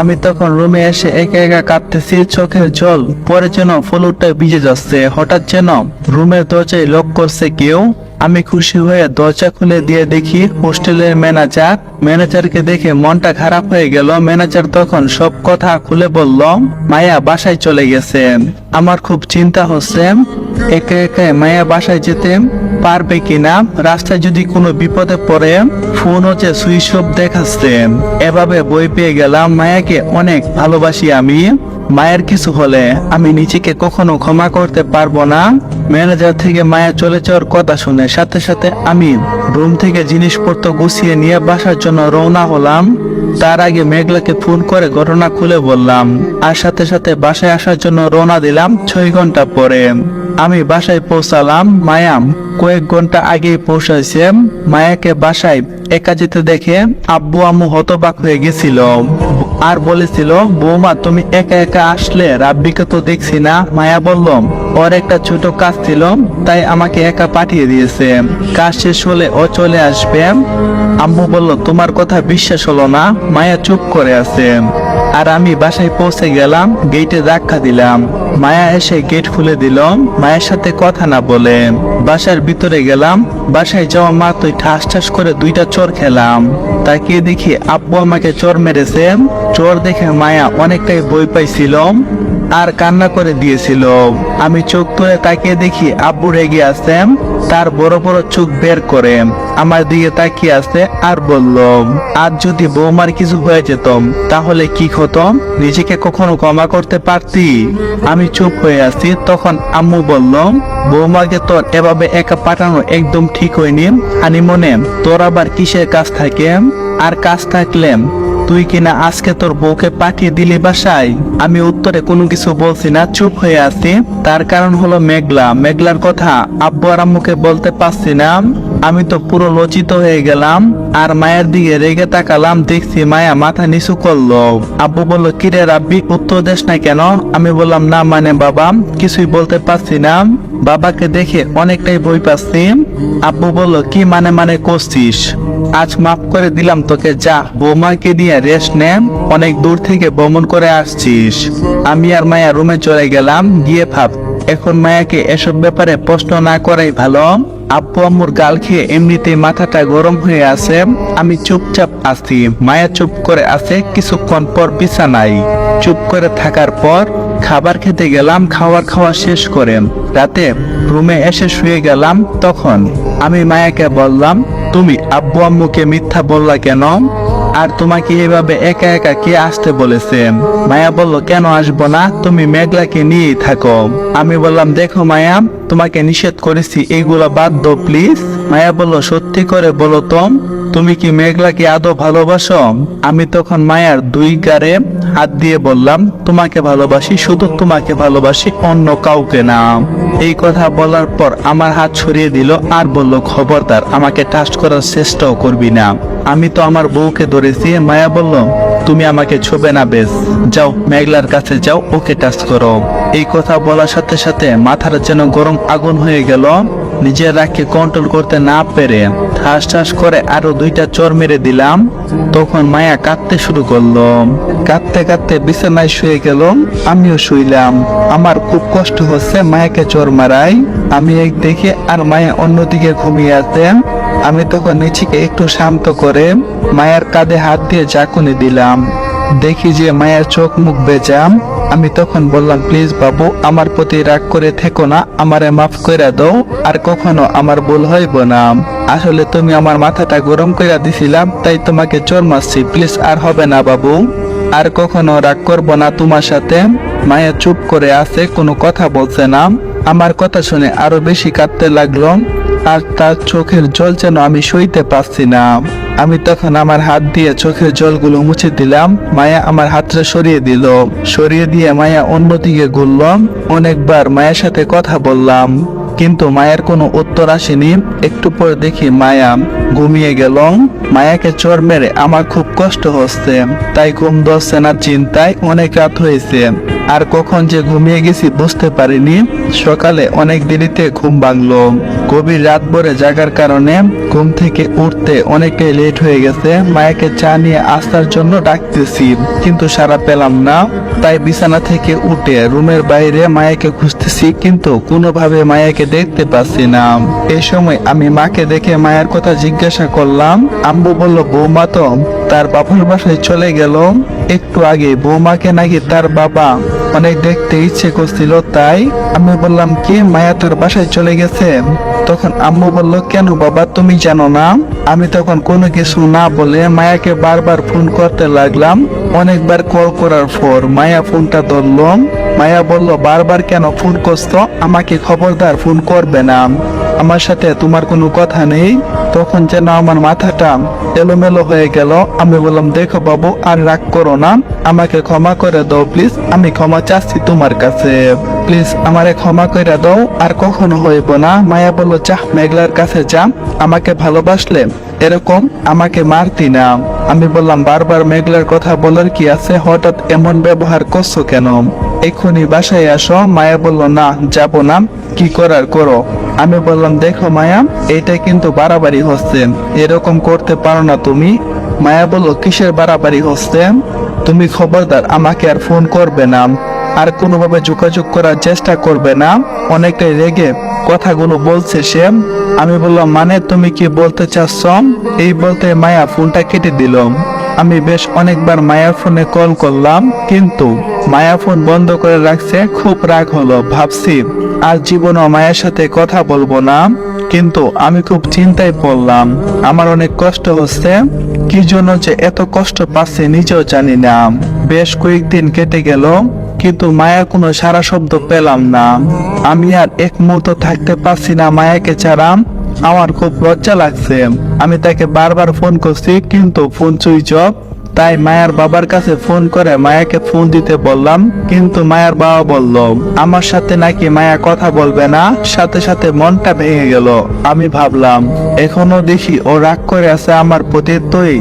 আমি তখন রুমে এসে একা একা কাঁদতেছি, চোখের জল পরে যেন ফ্লোরটা ভিজে যাচ্ছে। হঠাৎ যেন রুমের দরজায় লক করছে কেউ। আমি খুশি হয়ে দরজা খুলে দিয়ে দেখি হোস্টেলের ম্যানেজারকে দেখে মনটা খারাপ হয়ে গেল। ম্যানেজার তখন সব কথা খুলে বলল মায়া বাসায় চলে গেছে। আমার খুব চিন্তা হচ্ছে একা একা মায়া বাসায় যেতে পারবে কিনা, রাস্তায় যদি কোনো বিপদে পড়ে। ফোনও যে সুইচ অফ দেখাচ্ছে। এভাবে বই পেয়ে গেলাম মায়াকে অনেক ভালোবাসি আমি। মায়ের কিছু হলে আমি নিজেকে কখনো ক্ষমা করতে পারবো না। ম্যানেজার থেকে মায়া চলে যাওয়ার কথা শুনে সাথে সাথে আমি রুম থেকে জিনিসপত্র গুছিয়ে নিয়ে বাসার জন্য রওনা হলাম। তার আগে মেঘলাকে ফোন করে ঘটনা খুলে বললাম, আর সাথে সাথে বাসায় আসার জন্য রওনা দিলাম। 6 ঘন্টা পরে আমি বাসায় পৌঁছালাম। মায়া কয়েক ঘন্টা আগে পৌঁছাইছে। মায়াকে বাসায় একা যেতে দেখে আব্বু আম্মু হতবাক হয়ে গেছিল আর বলেছিল, বৌমা তুমি একা একা আসলে, রাব্বিকে তো দেখছি না। মায়া বলল ওর একটা ছোট কাজ ছিল, তাই আমাকে একা পাঠিয়ে দিয়েছে। কাজ শেষ হলে ও চলে আসবে। আম্মু বলল তোমার কথা বিশ্বাস হলো না। মায়া চুপ করে আছে। আর আমি বাসায় পৌঁছে গেলাম, গেটে ধাক্কা দিলাম। মায়া এসে গেট খুলে দিল মায়ের সাথে কথা না বলে। বাসার ভিতরে গেলাম। বাসায় যাওয়া মাত্রই ঠাস ঠাস করে 2টা চোর খেলাম। তাকিয়ে দেখি আব্বু আমাকে চোর মেরেছে। চোর দেখে মায়া অনেকটাই ভয় পাইছিল আর কান্না করে দিয়েছিল। আমি চোখ তুলে তাকিয়ে দেখি আব্বু রেগে আছে। তার বড় বড় চোখ বের করে আমার দিকে তাকিয়ে আছে আর বলল, আজ যদি বৌমার কিছু হয়ে যেত তাহলে কি হতো? নিজেকে কখনো ক্ষমা করতে পারতি? আমি চুপ হয়ে আছি। তখন আম্মু বলল, বৌমাকে তোর এভাবে একা পাঠানো একদম ঠিক হয়নি। হানিমুনে তোর আবার কিসের কাজ থাকে? আর কাজ থাকলে তুই কিনা আজকে তোর বউকে পাঠিয়ে দিলি বাসায়? আমি উত্তরে কোনো কিছু বলছি না, চুপ হয়ে আছি। তার কারণ হলো মেঘলার কথা আব্বু আর আম্মুকে বলতে পারছি না। আমি তো পুরো লজ্জিত হয়ে গেলাম আর মায়ের দিকে রেগে তাকালাম। দেখছি মায়া মাথা নিচু করলো। আব্বু বলল, কিরে রাব্বি উত্তর দেশ না কেন? আমি বললাম, না মানে বাবা কিছুই বলতে পারছি না। বাবাকে দেখে অনেকটাই ভয় পাচ্ছি। আব্বু বলল, কি মানে করছিস? আজ মাফ করে দিলাম তোকে, যা বৌমাকে নিয়ে রেস্ট নে, অনেক দূর থেকে ভ্রমণ করে আসছিস। আমি আর মায়া রুমে চলে গেলাম। গিয়ে ভাব এখন মায়াকে এসব ব্যাপারে প্রশ্ন না করাই ভালো। আব্বু আম্মুর গাল খেয়ে এমনিতেই মাথাটা গরম হয়ে আছে। আমি চুপচাপ আছি। মায়া চুপ করে আছে। কিছুক্ষণ পর বিছানায় চুপ করে থাকার পর খাবার খেতে গেলাম। খাওয়া শেষ করে রাতে রুমে এসে শুয়ে গেলাম। তখন আমি মায়াকে বললাম, তুমি আব্বু আম্মুকে মিথ্যা বললা কেন? আর তোমাকে এভাবে একা একা কে আসতে বলেছে? মায়া বলল, কেন আসবো না, তুমি মেঘলাকে নিয়েই থাকো। আমি বললাম, দেখো মায়া তোমাকে নিষেধ করেছি, এইগুলো বাদ দাও প্লিজ। মায়া বলল, সত্যি করে বলো তো, তুমি কি মেঘলাকে আদৌ ভালোবাসো? আমি তখন মায়ার 2 গারে হাত দিয়ে বললাম, তোমাকে ভালোবাসি, শুধু তোমাকে ভালোবাসি, অন্য কাউকে না। এই কথা বলার পর আমার হাত সরিয়ে দিল আর বলল, খবরদার আমাকে টাচ করার চেষ্টাও করবি না। আমি তো আমার বউকে ধরেছি। মায়া বলল, তুমি আমাকে ছোবে না, বেশ যাও মেঘলার কাছে যাও, ওকে টাচ করো। এই কথা বলার সাথে সাথে মাথার যেন গরম আগুন হয়ে গেল। নিজের রাগকে কন্ট্রোল করতে না পেরে ঠাস ঠাস করে আরো 2টা চোর মেরে দিলাম। তখন মায়া কাঁদতে শুরু করলো। কাঁদতে কাঁদতে বিছানায় শুয়ে গেল। আমিও শুইলাম। আমার খুব কষ্ট হচ্ছে মায়াকে চোর মারাই। আমি এক দেখে আর মায়া অন্যদিকে ঘুমিয়ে আছে। আমি তখন নিজেকে একটু শান্ত করে মায়ের কাঁধে হাত দিয়ে ঝাঁকুনি দিলাম। দেখি যে মায়ের চোখ মুখ ভেজা। আমি তখন বললাম, প্লিজ বাবু আমার প্রতি রাগ করে থেকো না, আমারে মাফ করে দাও, আর কখনো আমার ভুল হইব না। আসলে তুমি আমার মাথাটা গরম করে দিছিলাম, তাই তোমাকে চোর মারছি, প্লিজ আর হবে না বাবু, আর কখনো রাগ করবো না তোমার সাথে। মায়া চুপ করে আছে, কোনো কথা বলছে না। আমার কথা শুনে আরো বেশি কাঁদতে লাগলো আর তার চোখের জল যেন আমি সইতে পারছি না। আমি তখন আমার হাত দিয়ে চোখের জলগুলো মুছে দিলাম। মায়া আমার হাতটা সরিয়ে দিল। সরিয়ে দিয়ে মায়া অন্যদিকে ঘুরল। অনেকবার মায়ের সাথে কথা বললাম, কিন্তু মায়ের কোনো উত্তর আসেনি। একটু পরে দেখি মায়া ঘুমিয়ে গেল। মায়াকে চোর মেরে আমার খুব কষ্ট হচ্ছে, তাই ঘুম ধরছে না চিন্তায়। অনেক রাত হয়েছে। আর কখন যে ঘুমিয়ে গেছি বুঝতে পারিনি। সকালে অনেক দেরিতে ঘুম ভাঙলো। গভীর রাত ভরে জাগার কারণে ঘুম থেকে উঠতে অনেকটাই লেট হয়ে গেছে। মায়াকে চা নিয়ে আসার জন্য ডাকতেছি, কিন্তু সাড়া পেলাম না। তাই বিছানা থেকে উঠে রুমের বাইরে মায়াকে খুঁজতেছি, কিন্তু কোনোভাবে মায়াকে দেখতে পাচ্ছি না। এই সময় আমি মাকে দেখে মায়ের কথা জিজ্ঞাসা করলাম। আম্মু বলল বৌমা তো তার বাবার বাসায় চলে গেল একটু আগে। বৌমাকে নাকি তার বাবা অনেক দেখতে ইচ্ছে করছিল, তাই আমি বললাম কি মায়া তার বাসায় চলে গেছে? তখন আম্মু বলল কেন বাবা, তুমি জানো না? আমি তখন কোনো কিছু না বলে মায়াকে বারবার ফোন করতে লাগলাম। অনেকবার কল করার পর মায়া ফোনটা ধরল। মায়া বলল বারবার কেন ফোন করছো? আমাকে খবরদার ফোন করবে না, আমার সাথে তোমার কোনো কথা নেই। তখন যেন আমার মাথাটা এলোমেলো হয়ে গেল। আমি বললাম দেখো বাবু, আর রাগ করো না, আমাকে ক্ষমা করে দাও প্লিজ। আমি ক্ষমা চাচ্ছি তোমার কাছে, প্লিজ আমারে ক্ষমা করে দাও, আর কখনো হইব না। মায়া বলল যা মেঘলার কাছে যা, আমাকে ভালোবাসলে এরকম আমাকে মারতি না। আমি বললাম বারবার মেঘলার কথা বলার কি আছে, হঠাৎ এমন ব্যবহার করছো কেন? এক্ষুনি বাসায় আসো। মায়া বলল না যাব না, কি করার করো। আমি বললাম দেখো মায়া, এটা কিন্তু বাড়াবাড়ি হচ্ছে, এরকম করতে পারো না তুমি। মায়া বলল কিসের বাড়াবাড়ি হচ্ছে? তুমি খবরদার আমাকে আর ফোন করবে না, আর কোনোভাবে যোগাযোগ করার চেষ্টা করবে না। অনেকটাই রেগে কথাগুলো বলছে সে। আমি বললাম মানে তুমি কি বলতে চাচ্ছ? এই বলতে মায়া ফোনটা কেটে দিল। আমি বেশ অনেকবার মায়ার ফোনে কল করলাম, কিন্তু মায়া ফোন বন্ধ করে রাখছে। খুব রাগ হলো, ভাবছি আর জীবনও মায়ের সাথে কথা বলবো না। কিন্তু আমি খুব চিন্তায় পড়লাম, আমার অনেক কষ্ট হচ্ছে। কি জন্য যে এত কষ্ট পাচ্ছে নিজেও জানি না। বেশ কয়েকদিন কেটে গেল, কিন্তু মায়ের কোনো সারা শব্দ পেলাম না। আমি আর এক মুহূর্ত থাকতে পারছি না মায়াকে ছাড়া। আমার খুব লজ্জা লাগছে। আমি তাকে বারবার ফোন করছি, কিন্তু ফোন সুইচ অফ। তাই মায়ার বাবার কাছে ফোন করে মায়াকে ফোন দিতে বললাম, কিন্তু মায়ার বাবা বলল আমার সাথে নাকি মায়া কথা বলবে না। সাথে সাথে মনটা ভেঙে গেল। আমি ভাবলাম এখনো দেখি ও রাগ করে আছে আমার প্রতি, তুই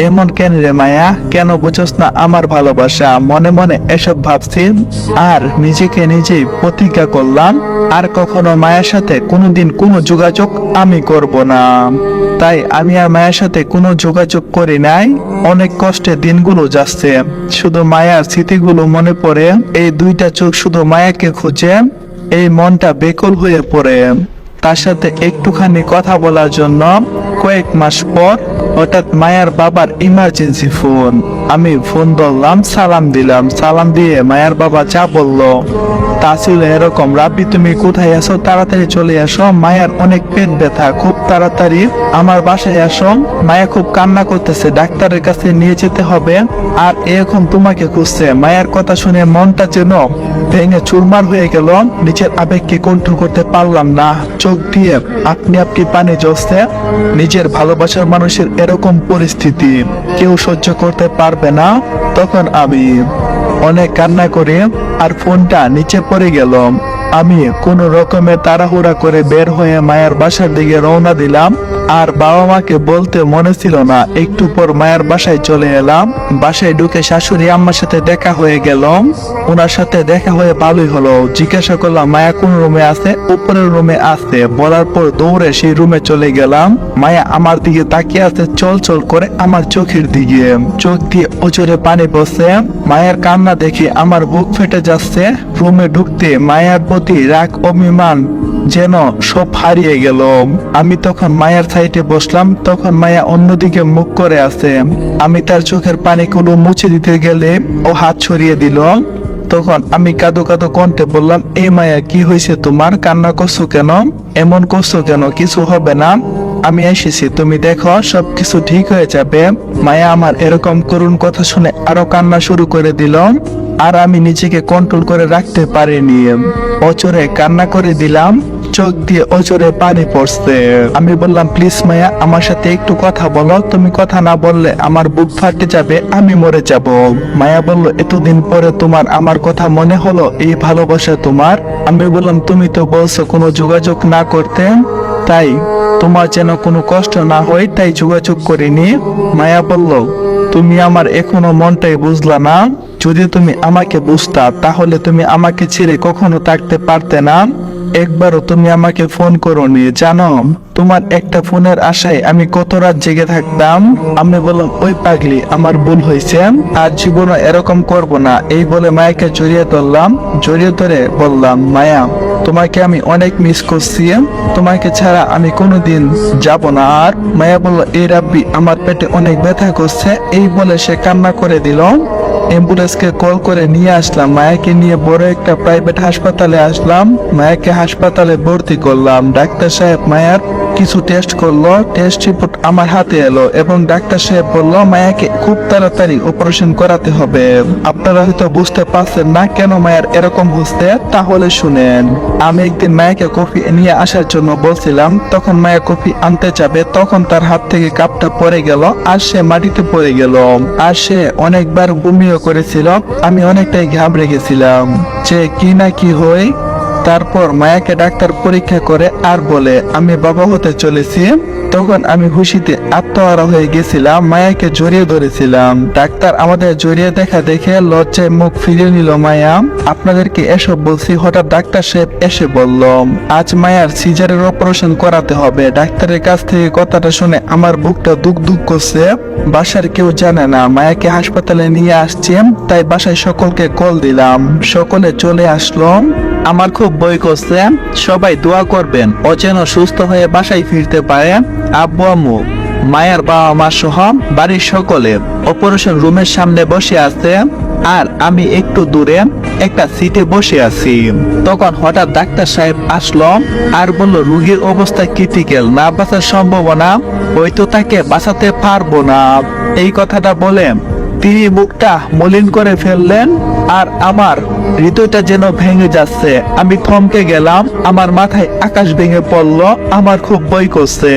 এমন কেন রে মায়া, কেন বুঝোস না আমার ভালোবাসা? মনে মনে এসব ভাবছি, আর নিজেকে নিজেই প্রতিজ্ঞা করলাম আর কখনো মায়ের সাথে কোনোদিন কোনো যোগাযোগ আমি করব না। তাই আমি আর মায়ের সাথে কোনো যোগাযোগ করি নাই। অনেক কষ্টে দিনগুলো যাচ্ছে, শুধু মায়ার স্মৃতিগুলো মনে পড়ে। এই দুইটা চোখ শুধু মায়াকে খুঁজে, এই মনটা বেকুল হয়ে পড়ে তার সাথে একটুখানি কথা বলার জন্য। কয়েক মাস পর হঠাৎ মায়ার বাবার ইমার্জেন্সি ফোন। আমি ফোন ধরলাম, সালাম দিলাম। সালাম দিয়ে মায়ার বাবা যা বলল তা ছিল এরকম, রাব্বি তুমি কোথায় আছো, তাড়াতাড়ি চলে আসো, মায়ার অনেক পেট ব্যথা, খুব তাড়াতাড়ি আমার বাসায় আসো, মায়া খুব কান্না করতেছে, ডাক্তারের কাছে নিয়ে যেতে হবে, আর এখন তোমাকে খুঁজছে। মায়ের কথা শুনে মনটা যেন ভেঙে চুরমার হয়ে গেল। নিজের আবেগকে কন্ট্রোল করতে পারলাম না, চোখ দিয়ে আপনি আপনি পানি জ্বলছে। নিজের ভালোবাসার মানুষের এরকম পরিস্থিতি কেউ সহ্য করতে পারবে না। তখন আমি অনেক কান্না করে আর ফোনটা নিচে পড়ে গেল। আমি কোনো রকমে তাড়াহুড়া করে বের হয়ে মায়ের বাসার দিকে রওনা দিলাম। আর বাবা মাকে বলতে মনে ছিল না, একটু পর মায়ের বাসায় চলে এলাম। বাসায় ঢুকে শাশুড়ি আম্মার সাথে দেখা হয়ে গেল। ওনার সাথে দেখা হয়ে ভালোই হলো। জিজ্ঞাসা করলাম মায়া কোন রুমে আছে? উপরের রুমে আছে বলার পর দৌড়ে সেই রুমে চলে গেলাম। মায়া আমার দিকে তাকিয়ে আছে চল চল করে আমার চোখের দিকে, চোখ দিয়ে অজরে পানি পড়ছে। মায়ের কান্না দেখে আমার বুক ফেটে যাচ্ছে। রুমে ঢুকতে মায়ার প্রতি রাগ অভিমান যেন সব হারিয়ে গেল। আমি তখন মায়ের সাইডে বসলাম, তখন মায়া অন্যদিকে মুখ করে আছে। আমি তার চোখের পানিগুলো মুছে দিতে গেলে ও হাত ছড়িয়ে দিল। তখন আমি কাঁদো কাঁদো কণ্ঠে বললাম, এই মায়া কি হয়েছে তোমার, কান্না করছো কেন, এমন করছো কেন? কিছু হবে না, আমি এসেছি, তুমি দেখো সবকিছু ঠিক হয়ে যাবে। মায়া আমার এরকম করুণ কথা শুনে আরো কান্না শুরু করে দিল। আর আমি নিজেকে কন্ট্রোল করে রাখতে পারিনি, অচরে কান্না করে দিলাম। চোখ দিয়ে অজরে পানি পড়ছে। আমি বললাম প্লিজ মায়া আমার সাথে একটু কথা বলো, তুমি কথা না বললে আমার বুক ফাটে যাবে, আমি মরে যাব। মায়া বলল এতদিন পরে তোমার আমার কথা মনে হলো, এই ভালোবাসা তোমার? আমি বললাম তুমি তো বলছো কোনো যোগাযোগ না করতে, তাই তোমার যেন কোনো কষ্ট না হয় তাই যোগাযোগ করিনি। মায়া বলল তুমি আমার এখনো মনটাই বুঝলা না, যদি তুমি আমাকে বুঝতা তাহলে তুমি আমাকে ছেড়ে কখনো থাকতে পারতে না। একবারও তুমি আমাকে ফোন করোনি, জানো তোমার একটা ফোনের আশায় আমি কত রাত জেগে থাকতাম। আমি বললাম ওই পাগলি, আমার ভুল হয়েছে, আর জীবনে এরকম করব না। এই বলে মায়াকে জড়িয়ে ধরলাম। জড়িয়ে ধরে বললাম, মায়া তোমাকে আমি অনেক মিস করছি, তোমাকে ছাড়া আমি কোনোদিন যাব না। আর মায়া বলল, এই রাব্বি আমার পেটে অনেক ব্যথা করছে। এই বলে সে কান্না করে দিল। অ্যাম্বুলেন্সকে কল করে নিয়ে আসলাম। মায়াকে নিয়ে বড় একটা প্রাইভেট হাসপাতালে আসলাম। মায়াকে হাসপাতালে ভর্তি করলাম। ডাক্তার সাহেব মায়ার কিছু টেস্ট করলো। টেস্ট রিপোর্ট আমার হাতে এলো এবং ডাক্তার সাহেব বলল মায়াকে খুব তাড়াতাড়ি অপারেশন করাতে হবে। আপনারা হয়তো বুঝতে পারছেন না কেন মায়ের এরকম হচ্ছে, তাহলে শুনেন। আমি একদিন মায়াকে কফি নিয়ে আসার জন্য বলছিলাম, তখন মায়া কফি আনতে যাবে, তখন তার হাত থেকে কাপটা পড়ে গেল আর সে মাটিতে পড়ে গেল। আর সে অনেকবার বমিও করেছিল। আমি অনেকটাই ঘাবড়ে গেছিলাম যে কি না কি হয়। তারপর মায়াকে ডাক্তার পরীক্ষা করে আর বলে আমি বাবা হতে চলেছি। তখন আমি খুশিতে আত্মহারা হয়ে গেছিলাম, মায়াকে জড়িয়ে ধরেছিলাম। ডাক্তার আমাদের জড়িয়ে দেখা দেখে লজ্জায় মুখ ফিরিয়ে নিল মায়া। আপনাদেরকে এসব বলছি, হঠাৎ ডাক্তার সাহেব এসে বলল আজ মায়ার সিজারের অপারেশন করাতে হবে। ডাক্তারের কাছ থেকে কথাটা শুনে আমার বুকটা দুক দুক করছে। বাসার কেউ জানে না মায়াকে হাসপাতালে নিয়ে আসছি, তাই বাসায় সকলকে কল দিলাম। সকলে চলে আসলো। আমার খুব ভয় করছে, সবাই দোয়া করবেন ও যেন সুস্থ হয়ে বাসায় ফিরতে পারে। আব্বু আম্মু, মায়ের বাবা মা সহ বাড়ির সকলে অপারেশন রুমের সামনে বসে আছে আর আমি একটু দূরে একটা সিটে বসে আছি। তখন হঠাৎ ডাক্তার সাহেব আসলো আর বলল রোগীর অবস্থা ক্রিটিক্যাল, না বাঁচার সম্ভাবনা, হয়তো তাকে বাঁচাতে পারবো না। এই কথাটা বলে তিনি মুখটা মলিন করে ফেললেন আর আমার হৃদয়টা যেন ভেঙে যাচ্ছে। আমি থমকে গেলাম, আমার মাথায় আকাশ ভেঙে পড়ল। আমার খুব ভয় করছে।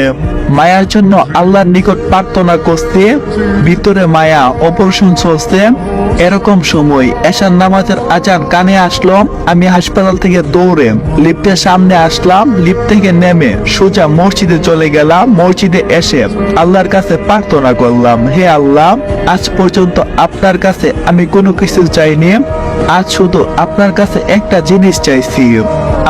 মায়ার জন্য আল্লাহর নিকট প্রার্থনা করছে। ভিতরে মায়া অপারেশন চলছে। এরকম সময় এশার নামাজের আজান কানে আসলো। আমি হাসপাতাল থেকে দৌড়ে লিফটের সামনে আসলাম। লিফট থেকে নেমে সোজা মসজিদে চলে গেলাম। মসজিদে এসে আল্লাহর কাছে প্রার্থনা করলাম, হে আল্লাহ, আজ পর্যন্ত আপনার কাছে আমি কোনো কিছু চাইনি, আজ শুধু আপনার কাছে একটা জিনিস চাইছি,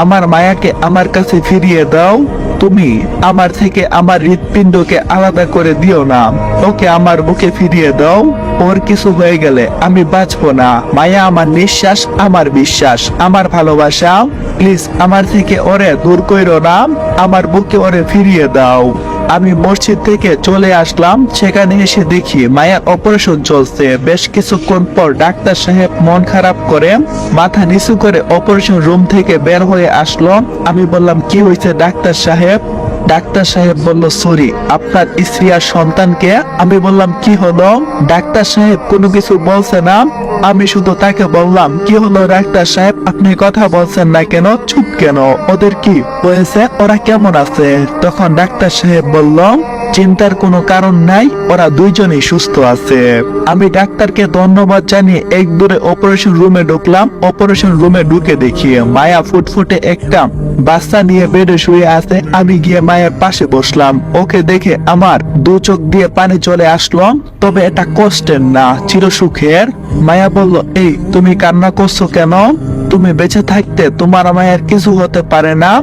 আমার মায়াকে আমার কাছে ফিরিয়ে দাও। তুমি আমার থেকে আমার হৃৎপিণ্ডকে আলাদা করে দিও না, ওকে আমার বুকে ফিরিয়ে দাও। ওর কিছু হয়ে গেলে আমি বাঁচবো না। মায়া আমার নিঃশ্বাস, আমার বিশ্বাস, আমার ভালোবাসা। প্লিজ আমার থেকে ওরে দূর কইরো না, আমার বুকে ওরে ফিরিয়ে দাও। আমি মসজিদ থেকে চলে আসলাম। সেখানে এসে দেখি মায়ের অপারেশন চলছে। বেশ কিছুক্ষণ পর ডাক্তার সাহেব মন খারাপ করে মাথা নিচু করে অপারেশন রুম থেকে বের হয়ে আসলো। আমি বললাম কি হয়েছে ডাক্তার সাহেব? ডাক্তার সাহেব বলল সরি, আপনার স্ত্রী আর সন্তানকে। আমি বললাম কি হলো? ডাক্তার সাহেব কোনো কিছু বলছে না। আমি শুধু তাকে বললাম কি হলো ডাক্তার সাহেব, আপনি কথা বলছেন না কেন, চুপ কেন, ওদের কি হয়েছে, ওরা কেমন আছে? তখন ডাক্তার সাহেব বলল চিন্তার কোনো কারণ নাই, ওরা দুইজনেই সুস্থ আছে। আমি ডাক্তারকে ধন্যবাদ জানিয়ে এক দূরে অপারেশন রুমে ঢুকলাম। অপারেশন রুমে ঢুকে দেখি মায়া ফুটফুটে একটা বাচ্চা নিয়ে বেডে শুয়ে আছে। আমি গিয়ে মায়ের পাশে বসলাম। ওকে দেখে আমার দু চোখ দিয়ে পানি চলে আসলো। তবে এটা কষ্টের না, চিরসুখের। মায়া বলল এই তুমি কান্না করছো কেন? তুমি বেঁচে থাকতে তোমার মায়ের কিছু হতে পারে না।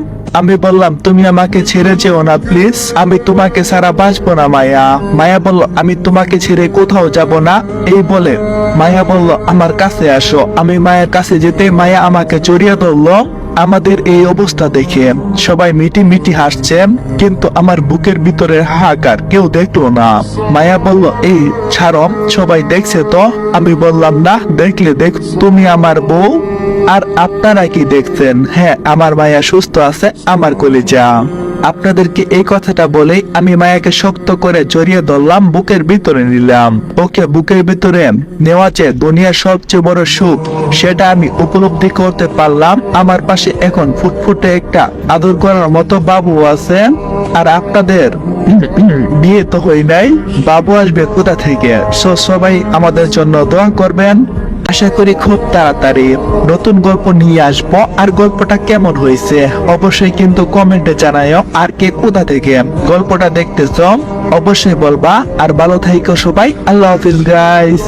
আমি বললাম তুমি আমাকে ছেড়ে যেও না প্লিজ, আমি তোমাকে ছাড়া বাঁচবো না মায়া। মায়া বলল আমি তোমাকে ছেড়ে কোথাও যাব না। এই বলে মায়া বলল আমার কাছে আসো। আমি মায়ের কাছে যেতে মায়া আমাকে জড়িয়ে ধরলো। আমাদের এই অবস্থা দেখে সবাই মিটি মিটি হাসছে, কিন্তু আমার বুকের ভিতরে হাহাকার কেউ দেখলো না। মায়া বলল এই ছাড়ো, সবাই দেখছে তো? আমি বললাম না, দেখলে দেখ, তুমি আমার বউ। আর আপনারা কি দেখছেন? হ্যাঁ, আমার মায়া সুস্থ আছে, আমার কলিজা। আপনাদেরকে এই কথাটা বলে আমি মায়াকে শক্ত করে জড়িয়ে ধরলাম, বুকের ভিতরে নিলাম। ওকে বুকের ভিতরে নেওয়া যে দুনিয়ার সবচেয়ে বড় সুখ, সেটা আমি উপলব্ধি করতে পারলাম। আমার পাশে এখন ফুটফুটে একটা আদর করার মতো বাবু আছে। আর আপনাদের বিয়ে তো হই নাই, বাবু আসবে কোথা থেকে? সবাই আমাদের জন্য দোয়া করবেন। আশা করি খুব তাড়াতাড়ি নতুন গল্প নিয়ে আসবো। আর গল্পটা কেমন হয়েছে অবশ্যই কিন্তু কমেন্টে জানাও। আর কে কোথা থেকে গল্পটা দেখতেছ অবশ্যই বলবা। আর ভালো থাইকো সবাই। আল্লাহ হাফিজ গাইস।